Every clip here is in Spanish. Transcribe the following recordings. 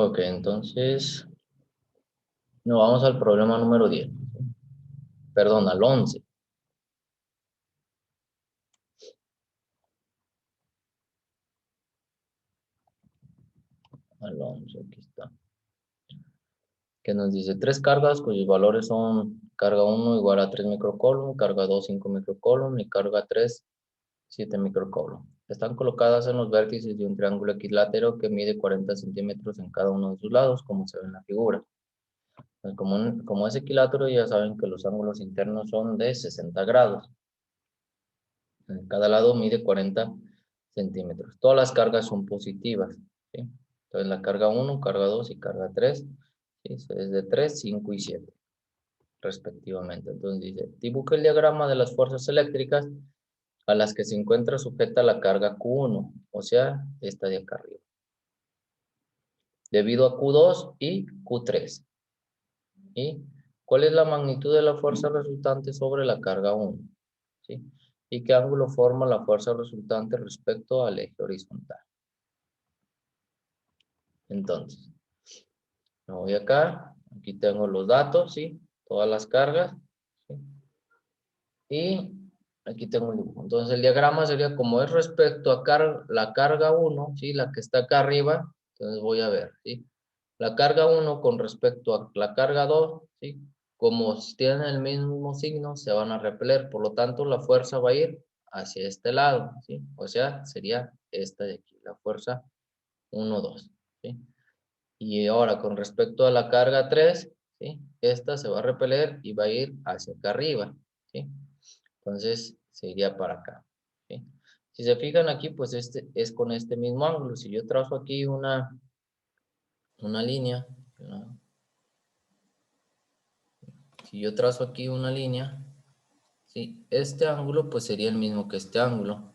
Ok, entonces nos vamos al problema número 10. Perdón, al 11. Al 11, aquí está. Que nos dice tres cargas cuyos valores son carga 1 igual a 3 microcoulomb, carga 2 5 microcoulomb y carga 3 7 microcoulomb. Están colocadas en los vértices de un triángulo equilátero que mide 40 centímetros en cada uno de sus lados, como se ve en la figura. Como es equilátero, ya saben que los ángulos internos son de 60 grados. En cada lado mide 40 centímetros. Todas las cargas son positivas, ¿sí? Entonces la carga 1, carga 2 y carga 3, ¿sí? Es de 3, 5 y 7, respectivamente. Entonces dice, dibuja el diagrama de las fuerzas eléctricas a las que se encuentra sujeta la carga Q1, o sea, esta de acá arriba, debido a Q2 y Q3. ¿Y cuál es la magnitud de la fuerza resultante sobre la carga 1? ¿Sí? ¿Y qué ángulo forma la fuerza resultante respecto al eje horizontal? Entonces, me voy acá, aquí tengo los datos, ¿sí? Todas las cargas, ¿sí? Y aquí tengo el dibujo. Entonces, el diagrama sería como es respecto a la carga 1, ¿sí? La que está acá arriba, entonces voy a ver, ¿sí? La carga 1 con respecto a la carga 2, ¿sí? Como tienen el mismo signo, se van a repeler, por lo tanto, la fuerza va a ir hacia este lado, ¿sí? O sea, sería esta de aquí, la fuerza 1, 2, ¿sí? Y ahora, con respecto a la carga 3, ¿sí? Esta se va a repeler y va a ir hacia acá arriba, ¿sí? Entonces, se iría para acá, ¿sí? Si se fijan aquí, pues este es con este mismo ángulo. Si yo trazo aquí una línea, ¿no? Si yo trazo aquí una línea, ¿sí? Este ángulo, pues sería el mismo que este ángulo,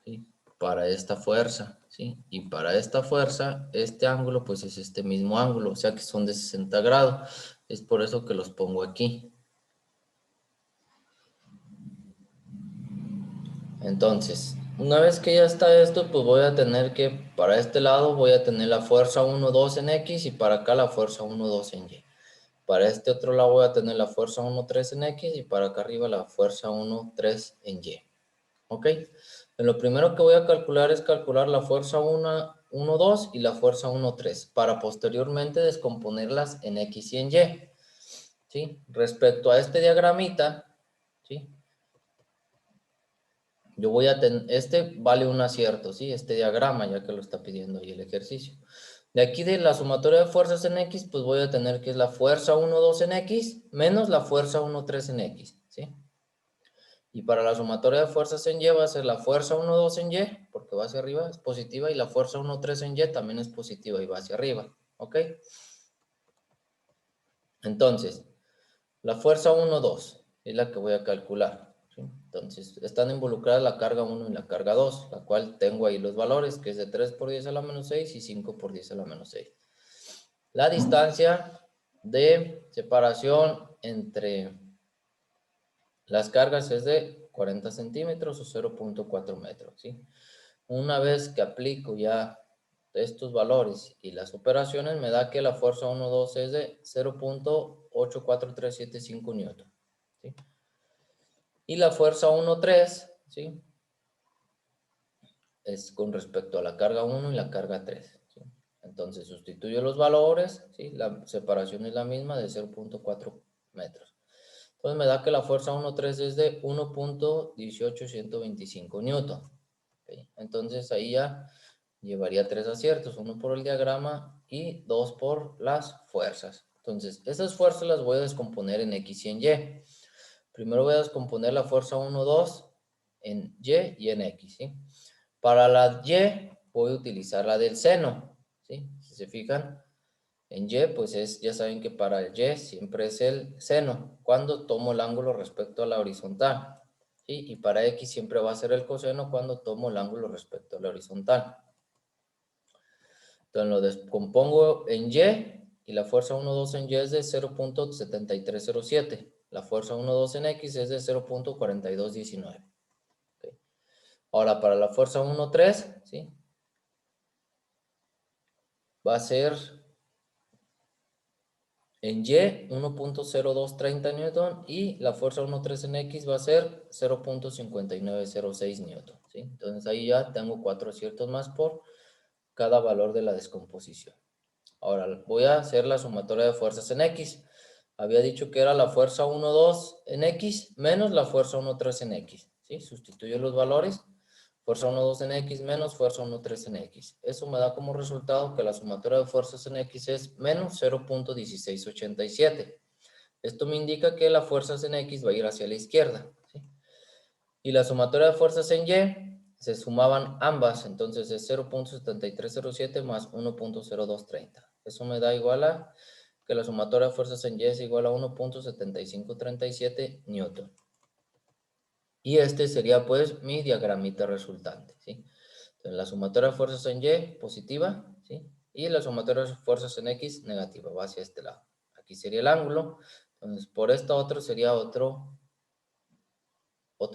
¿sí? Para esta fuerza, ¿sí? Y para esta fuerza, este ángulo, pues es este mismo ángulo, o sea que son de 60 grados. Es por eso que los pongo aquí. Entonces, una vez que ya está esto, pues voy a tener que, para este lado, voy a tener la fuerza 1, 2 en X y para acá la fuerza 1, 2 en Y. Para este otro lado voy a tener la fuerza 1, 3 en X y para acá arriba la fuerza 1, 3 en Y. ¿Ok? Lo primero que voy a calcular es calcular la fuerza 1, 2 y la fuerza 1, 3 para posteriormente descomponerlas en X y en Y. ¿Sí? Respecto a este diagramita, ¿sí? Yo voy a tener, este vale un acierto, ¿sí? Este diagrama, ya que lo está pidiendo ahí el ejercicio. De aquí de la sumatoria de fuerzas en X, pues voy a tener que es la fuerza 1, 2 en X, menos la fuerza 1, 3 en X, ¿sí? Y para la sumatoria de fuerzas en Y va a ser la fuerza 1, 2 en Y, porque va hacia arriba, es positiva, y la fuerza 1, 3 en Y también es positiva y va hacia arriba, ¿ok? Entonces, la fuerza 1, 2 es la que voy a calcular, ¿sí? Entonces, están involucradas la carga 1 y la carga 2, la cual tengo ahí los valores, que es de 3 por 10 a la menos 6 y 5 por 10 a la menos 6. La distancia de separación entre las cargas es de 40 centímetros o 0.4 metros, ¿sí? Una vez que aplico ya estos valores y las operaciones, me da que la fuerza 1, 2 es de 0.84375 newton, ¿sí? Y la fuerza 1, 3, ¿sí? Es con respecto a la carga 1 y la carga 3, ¿sí? Entonces sustituyo los valores, ¿sí? La separación es la misma de 0.4 metros. Entonces me da que la fuerza 1.3 es de 1.18125 newton. ¿Okay? Entonces ahí ya llevaría 3 aciertos, uno por el diagrama y 2 por las fuerzas. Entonces esas fuerzas las voy a descomponer en X y en Y. Primero voy a descomponer la fuerza 1, 2 en Y y en X, ¿sí? Para la Y voy a utilizar la del seno, ¿sí? Si se fijan, en Y, pues ya saben que para el Y siempre es el seno, cuando tomo el ángulo respecto a la horizontal, ¿sí? Y para X siempre va a ser el coseno cuando tomo el ángulo respecto a la horizontal. Entonces lo descompongo en Y la fuerza 1, 2 en Y es de 0.7307. La fuerza 1, 2 en X es de 0.4219. ¿Okay? Ahora para la fuerza 1, 3, ¿sí? Va a ser En Y, 1.0230 newton y la fuerza 1.3 en X va a ser 0.5906 newton, ¿sí? Entonces ahí ya tengo 4 aciertos más por cada valor de la descomposición. Ahora voy a hacer la sumatoria de fuerzas en X. Había dicho que era la fuerza 1.2 en X menos la fuerza 1.3 en X, ¿sí? Sustituyo los valores. Fuerza 1.2 en X menos fuerza 1.3 en X. Eso me da como resultado que la sumatoria de fuerzas en X es menos 0.1687. Esto me indica que las fuerzas en X va a ir hacia la izquierda, ¿sí? Y la sumatoria de fuerzas en Y se sumaban ambas, entonces es 0.7307 más 1.0230. Eso me da igual a que la sumatoria de fuerzas en Y es igual a 1.7537 newton. Y este sería pues mi diagramita resultante, ¿sí? Entonces la sumatoria de fuerzas en Y positiva, ¿sí? Y la sumatoria de fuerzas en X negativa, va hacia este lado. Aquí sería el ángulo, entonces por esta otra sería otro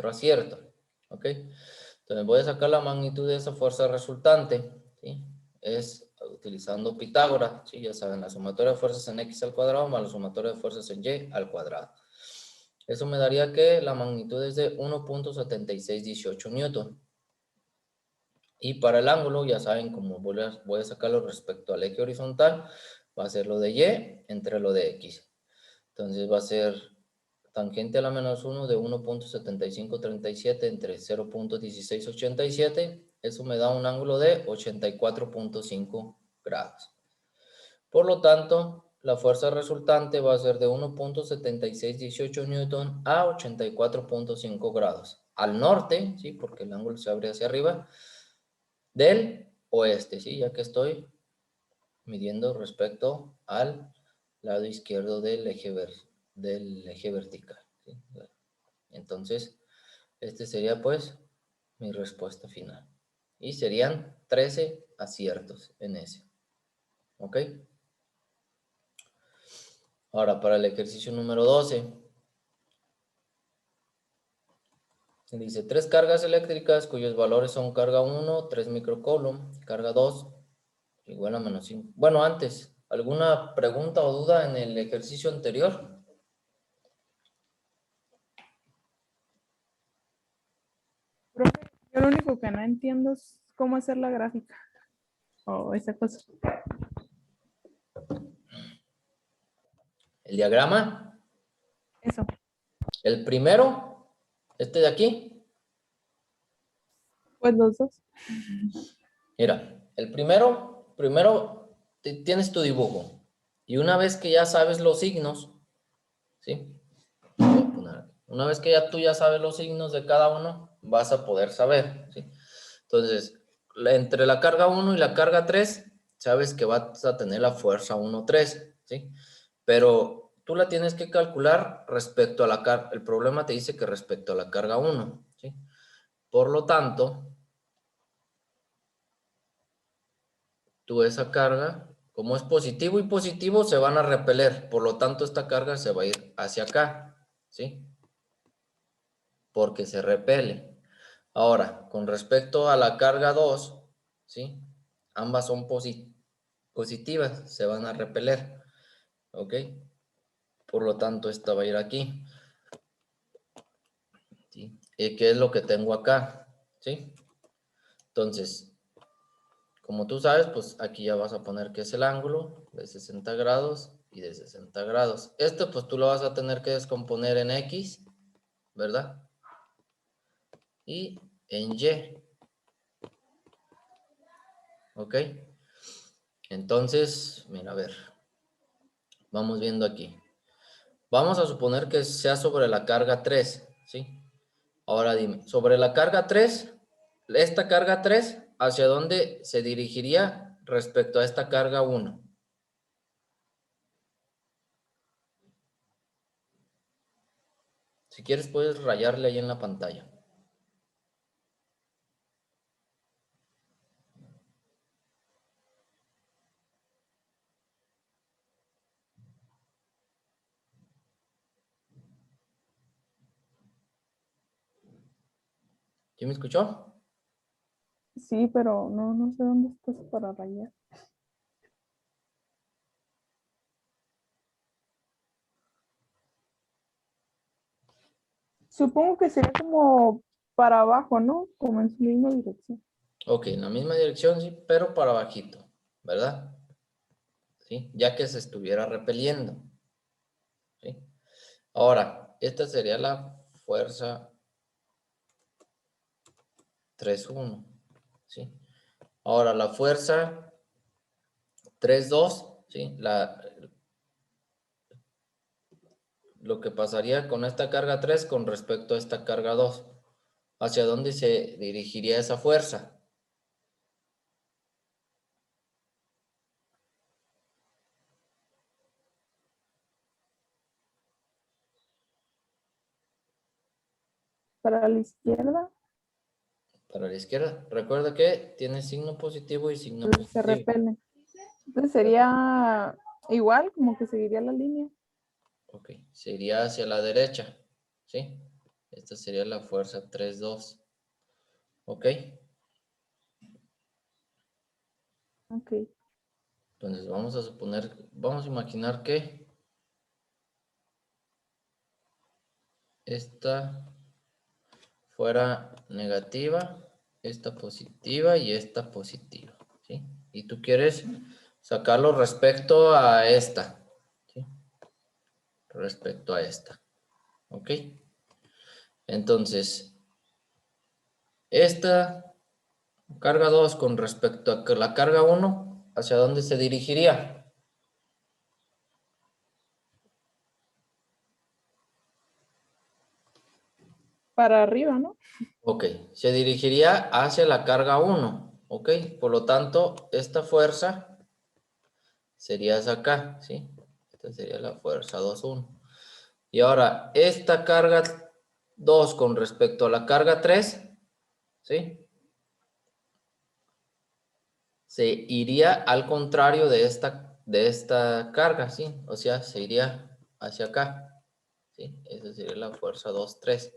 acierto, ¿ok? Entonces voy a sacar la magnitud de esa fuerza resultante, ¿sí? Es utilizando Pitágoras, ¿sí? Ya saben, la sumatoria de fuerzas en X al cuadrado más la sumatoria de fuerzas en Y al cuadrado. Eso me daría que la magnitud es de 1.7618 newton. Y para el ángulo, ya saben, como voy a sacarlo respecto al eje horizontal, va a ser lo de Y entre lo de X. Entonces va a ser tangente a la menos 1 de 1.7537 entre 0.1687. Eso me da un ángulo de 84.5 grados. Por lo tanto, la fuerza resultante va a ser de 1.7618 newton a 84.5 grados. Al norte, ¿sí? Porque el ángulo se abre hacia arriba, del oeste, ¿sí? Ya que estoy midiendo respecto al lado izquierdo del eje vertical, ¿sí? Entonces, este sería pues mi respuesta final. Y serían 13 aciertos en ese. ¿Ok? Ahora, para el ejercicio número 12. Dice, 3 cargas eléctricas cuyos valores son carga 1, 3 microcoulomb, carga 2, igual a menos 5. Bueno, antes, ¿alguna pregunta o duda en el ejercicio anterior? Profe, yo lo único que no entiendo es cómo hacer la gráfica o esa cosa. El diagrama, Eso. el primero, este de aquí. Pues los dos. Mira, el primero tienes tu dibujo. Y una vez que ya sabes los signos, ¿sí? Una vez que tú ya sabes los signos de cada uno, vas a poder saber, ¿sí? Entonces, entre la carga 1 y la carga 3, sabes que vas a tener la fuerza 1,3, ¿sí? Pero tú la tienes que calcular respecto a la carga. El problema te dice que respecto a la carga 1, ¿sí? Por lo tanto, tú esa carga, como es positivo y positivo, se van a repeler. Por lo tanto, esta carga se va a ir hacia acá, ¿sí? Porque se repele. Ahora, con respecto a la carga 2, ¿sí? Ambas son positivas, se van a repeler, ¿ok? Por lo tanto, esta va a ir aquí, ¿sí? ¿Y qué es lo que tengo acá? ¿Sí? Entonces, como tú sabes, pues aquí ya vas a poner que es el ángulo de 60 grados y de 60 grados. Esto pues tú lo vas a tener que descomponer en X, ¿verdad? Y en Y. ¿Ok? Entonces, mira, a ver. Vamos viendo aquí. Vamos a suponer que sea sobre la carga 3, ¿sí? Ahora dime, sobre la carga 3, esta carga 3, ¿hacia dónde se dirigiría respecto a esta carga 1? Si quieres puedes rayarle ahí en la pantalla. ¿Sí me escuchó? Sí, pero no sé dónde estás para rayar. Supongo que sería como para abajo, ¿no? Como en su misma dirección. Ok, en la misma dirección, sí, pero para bajito, ¿verdad? ¿Sí? Ya que se estuviera repeliendo. ¿Sí? Ahora, esta sería la fuerza 3-1. ¿Sí? Ahora, la fuerza 3-2, ¿sí? Lo que pasaría con esta carga 3 con respecto a esta carga 2. ¿Hacia dónde se dirigiría esa fuerza? Para la izquierda Para la izquierda. Recuerda que tiene signo positivo y signo se positivo. repele. Entonces sería igual, como que seguiría la línea. Ok, sería hacia la derecha, ¿sí? Esta sería la fuerza 3-2. ¿Ok? Ok. Entonces vamos a suponer, vamos a imaginar que esta fuera negativa, esta positiva y esta positiva, ¿sí? Y tú quieres sacarlo respecto a esta, ¿sí? Respecto a esta, ¿ok? Entonces, esta carga 2 con respecto a la carga 1, ¿hacia dónde se dirigiría? Para arriba, ¿no? Ok, se dirigiría hacia la carga 1, ¿ok? Por lo tanto, esta fuerza sería hacia acá, ¿sí? Esta sería la fuerza 2-1. Y ahora, esta carga 2 con respecto a la carga 3, ¿sí? Se iría al contrario de esta carga, ¿sí? O sea, se iría hacia acá, ¿sí? Esa sería la fuerza 2-3.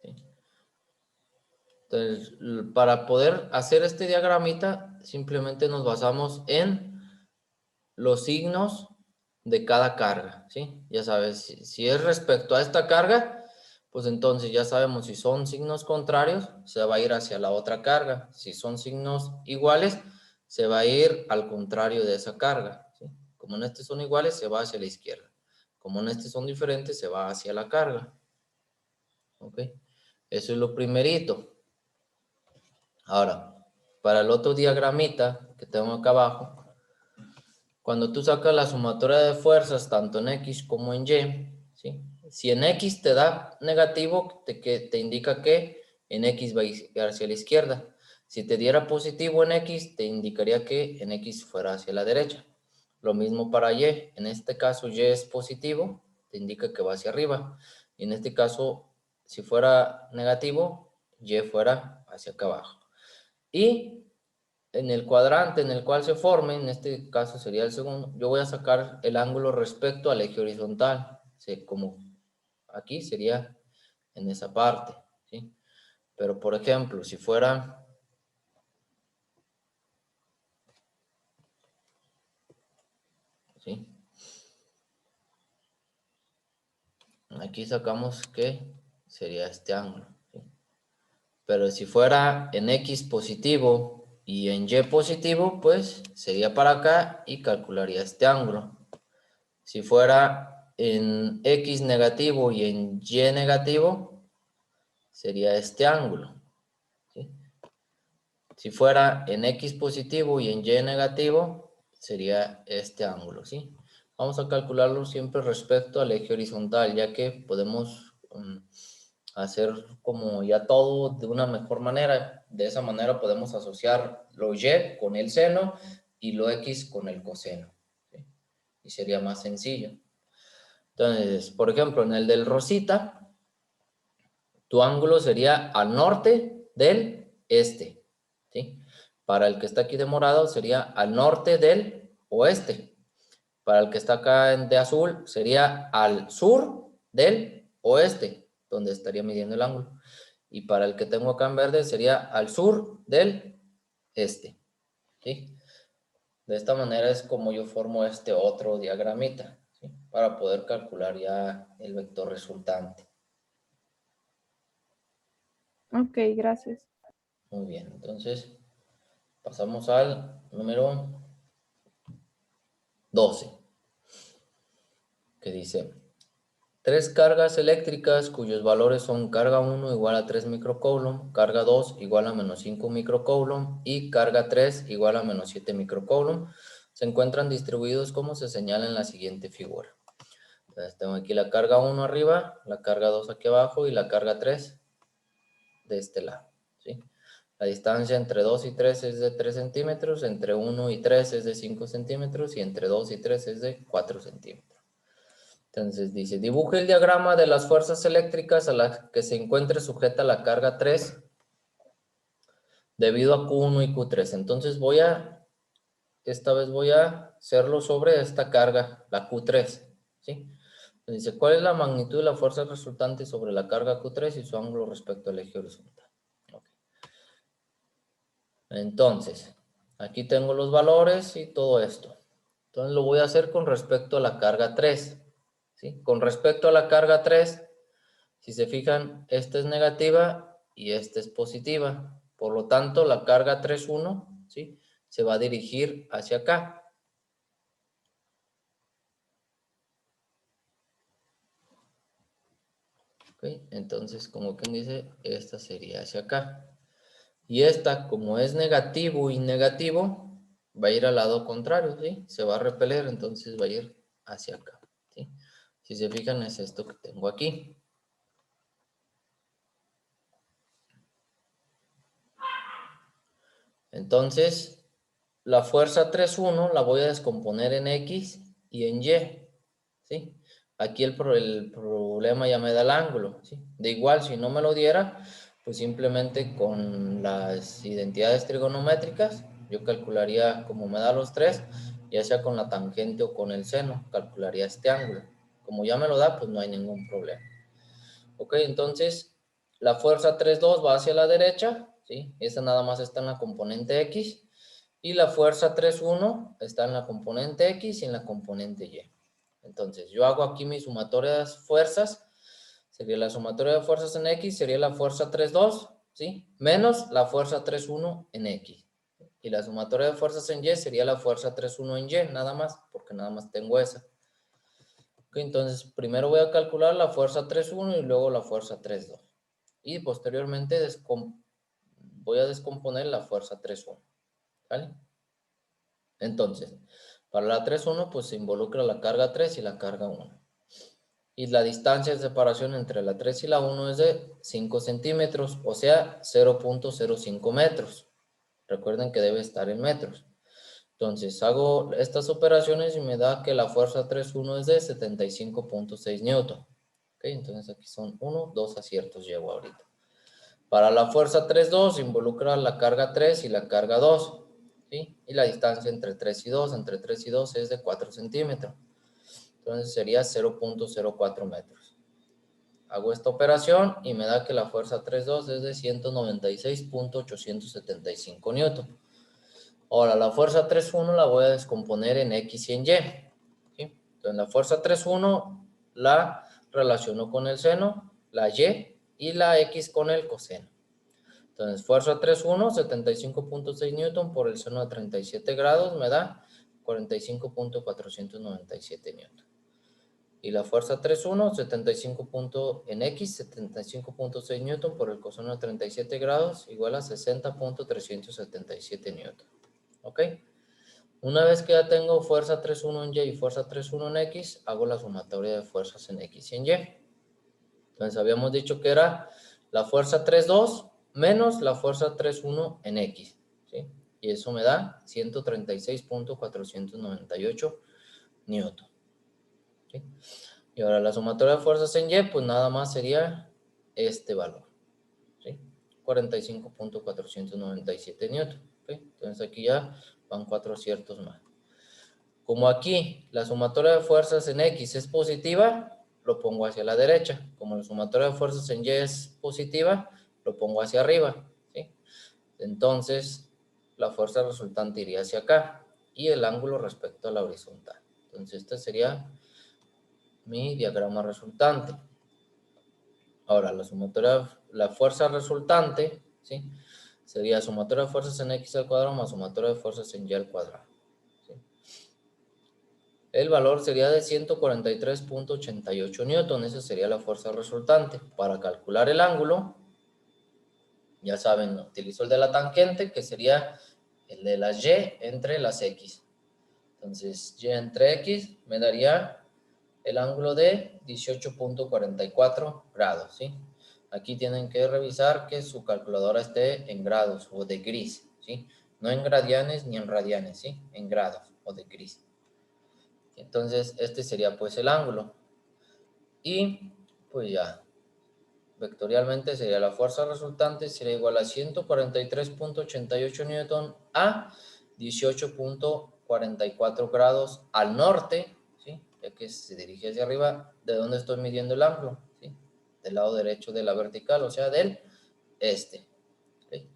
¿Sí? Entonces, para poder hacer este diagramita, simplemente nos basamos en los signos de cada carga, ¿sí? Ya sabes, si es respecto a esta carga, pues entonces ya sabemos si son signos contrarios, se va a ir hacia la otra carga. Si son signos iguales, se va a ir al contrario de esa carga, ¿sí? Como en este son iguales, se va hacia la izquierda. Como en este son diferentes, se va hacia la carga. ¿Ok? Eso es lo primerito. Ahora, para el otro diagramita que tengo acá abajo, cuando tú sacas la sumatoria de fuerzas, tanto en X como en Y, ¿sí? Si en X te da negativo, te indica que en X va a ir hacia la izquierda. Si te diera positivo en X, te indicaría que en X fuera hacia la derecha. Lo mismo para Y. En este caso, Y es positivo, te indica que va hacia arriba. Y en este caso, si fuera negativo, Y fuera hacia acá abajo. Y en el cuadrante en el cual se forme, en este caso sería el segundo, yo voy a sacar el ángulo respecto al eje horizontal, ¿sí? Como aquí sería en esa parte, ¿sí? Pero por ejemplo, si fuera, ¿sí? Aquí sacamos que sería este ángulo, ¿sí? Pero si fuera en X positivo y en Y positivo, pues sería para acá y calcularía este ángulo. Si fuera en X negativo y en Y negativo, sería este ángulo, ¿sí? Si fuera en X positivo y en Y negativo, sería este ángulo, ¿sí? Vamos a calcularlo siempre respecto al eje horizontal, ya que podemos hacer como ya todo de una mejor manera. De esa manera podemos asociar lo Y con el seno y lo X con el coseno, ¿sí? Y sería más sencillo. Entonces, por ejemplo, en el del rosita, tu ángulo sería al norte del este, ¿sí? Para el que está aquí de morado sería al norte del oeste. Para el que está acá de azul sería al sur del oeste, donde estaría midiendo el ángulo. Y para el que tengo acá en verde sería al sur del este, ¿sí? De esta manera es como yo formo este otro diagramita, ¿sí? para poder calcular ya el vector resultante. Ok, gracias. Muy bien, entonces pasamos al número 12, que dice: tres cargas eléctricas cuyos valores son carga 1 igual a 3 microcoulomb, carga 2 igual a menos 5 microcoulomb y carga 3 igual a menos 7 microcoulomb se encuentran distribuidos como se señala en la siguiente figura. Entonces tengo aquí la carga 1 arriba, la carga 2 aquí abajo y la carga 3 de este lado, ¿sí? La distancia entre 2 y 3 es de 3 centímetros, entre 1 y 3 es de 5 centímetros y entre 2 y 3 es de 4 centímetros. Entonces dice, dibuje el diagrama de las fuerzas eléctricas a las que se encuentre sujeta la carga 3 debido a Q1 y Q3. Entonces esta vez voy a hacerlo sobre esta carga, la Q3, ¿sí? Dice, ¿cuál es la magnitud de la fuerza resultante sobre la carga Q3 y su ángulo respecto al eje horizontal? Okay. Entonces, aquí tengo los valores y todo esto. Entonces lo voy a hacer con respecto a la carga 3, ¿sí? Con respecto a la carga 3, si se fijan, esta es negativa y esta es positiva. Por lo tanto, la carga 3,1, ¿sí? Se va a dirigir hacia acá. ¿Okay? Entonces, como quien dice, esta sería hacia acá. Y esta, como es negativo y negativo, va a ir al lado contrario, ¿sí? Se va a repeler, entonces va a ir hacia acá, ¿sí? Si se fijan, es esto que tengo aquí. Entonces, la fuerza 3,1 la voy a descomponer en X y en Y, ¿sí? Aquí el problema ya me da el ángulo, ¿sí? De igual, si no me lo diera, pues simplemente con las identidades trigonométricas, yo calcularía como me da los tres, ya sea con la tangente o con el seno, calcularía este ángulo. Como ya me lo da, pues no hay ningún problema. Ok, entonces la fuerza 3,2 va hacia la derecha, ¿sí? Esa nada más está en la componente X. Y la fuerza 3,1 está en la componente X y en la componente Y. Entonces, yo hago aquí mis sumatorias fuerzas. Sería la sumatoria de fuerzas en X, sería la fuerza 3,2, ¿sí? Menos la fuerza 3,1 en X. Y la sumatoria de fuerzas en Y sería la fuerza 3,1 en Y, nada más, porque nada más tengo esa. Okay, entonces, primero voy a calcular la fuerza 3,1 y luego la fuerza 3,2. Y posteriormente voy a descomponer la fuerza 3,1. ¿Vale? Entonces, para la 3,1 pues se involucra la carga 3 y la carga 1. Y la distancia de separación entre la 3 y la 1 es de 5 centímetros, o sea, 0.05 metros. Recuerden que debe estar en metros. Entonces, hago estas operaciones y me da que la fuerza 3,1 es de 75.6 newton. Okay, entonces aquí son 1, 2 aciertos llevo ahorita. Para la fuerza 3,2 involucra la carga 3 y la carga 2. ¿Sí? Y la distancia entre 3 y 2, entre 3 y 2 es de 4 centímetros. Entonces sería 0.04 metros. Hago esta operación y me da que la fuerza 3,2 es de 196.875 newton. Ahora, la fuerza 3,1 la voy a descomponer en X y en Y. ¿Sí? Entonces, la fuerza 3,1 la relaciono con el seno, la y la X con el coseno. Entonces, fuerza 3,1, 75.6 newton por el seno de 37 grados me da 45.497 newton. Y la fuerza 3,1, 75 en X, 75.6 newton por el coseno de 37 grados igual a 60.377 newton. ¿Ok? Una vez que ya tengo fuerza 3,1 en Y y fuerza 3,1 en X, hago la sumatoria de fuerzas en X y en Y. Entonces, habíamos dicho que era la fuerza 3,2 menos la fuerza 3,1 en X, ¿sí? Y eso me da 136.498 newton, ¿sí? Y ahora la sumatoria de fuerzas en Y, pues nada más sería este valor, ¿sí? 45.497 newton, ¿sí? Entonces aquí ya van 4 aciertos más. Como aquí la sumatoria de fuerzas en X es positiva, lo pongo hacia la derecha. Como la sumatoria de fuerzas en Y es positiva, lo pongo hacia arriba, ¿sí? Entonces, la fuerza resultante iría hacia acá y el ángulo respecto a la horizontal. Entonces, este sería mi diagrama resultante. Ahora, la fuerza resultante, ¿sí? Sería sumatoria de fuerzas en x al cuadrado más sumatoria de fuerzas en y al cuadrado. ¿Sí? El valor sería de 143.88 newton. Esa sería la fuerza resultante. Para calcular el ángulo, ya saben, utilizo el de la tangente, que sería el de las y entre las x. Entonces, y entre x me daría el ángulo de 18.44 grados, ¿sí? Aquí tienen que revisar que su calculadora esté en grados o de gris, ¿sí? No en gradianes ni en radianes, ¿sí? En grados o de gris. Entonces, este sería pues el ángulo. Y pues ya, vectorialmente sería la fuerza resultante, sería igual a 143.88 newton a 18.44 grados al norte, ¿sí? Ya que se dirige hacia arriba, ¿de dónde estoy midiendo el ángulo? ¿Sí? Del lado derecho de la vertical, o sea, del este. ¿Sí?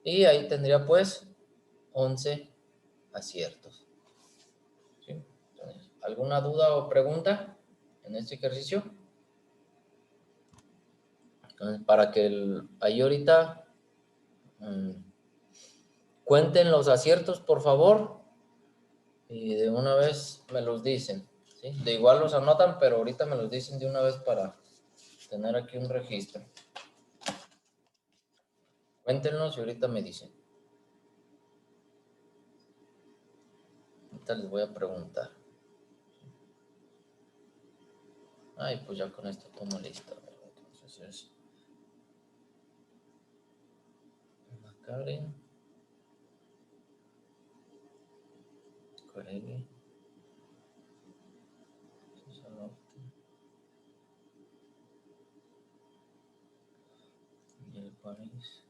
Y ahí tendría pues 11 aciertos. ¿Sí? Entonces, ¿alguna duda o pregunta en este ejercicio? Entonces, para que ahí ahorita cuenten los aciertos, por favor, y de una vez me los dicen, ¿sí? De igual los anotan, pero ahorita me los dicen de una vez para tener aquí un registro. Cuéntenlos y ahorita me dicen. Ahorita les voy a preguntar. Ay, pues ya con esto tomo lista. Entonces es Karen, Corelli, Cesalote, y el París.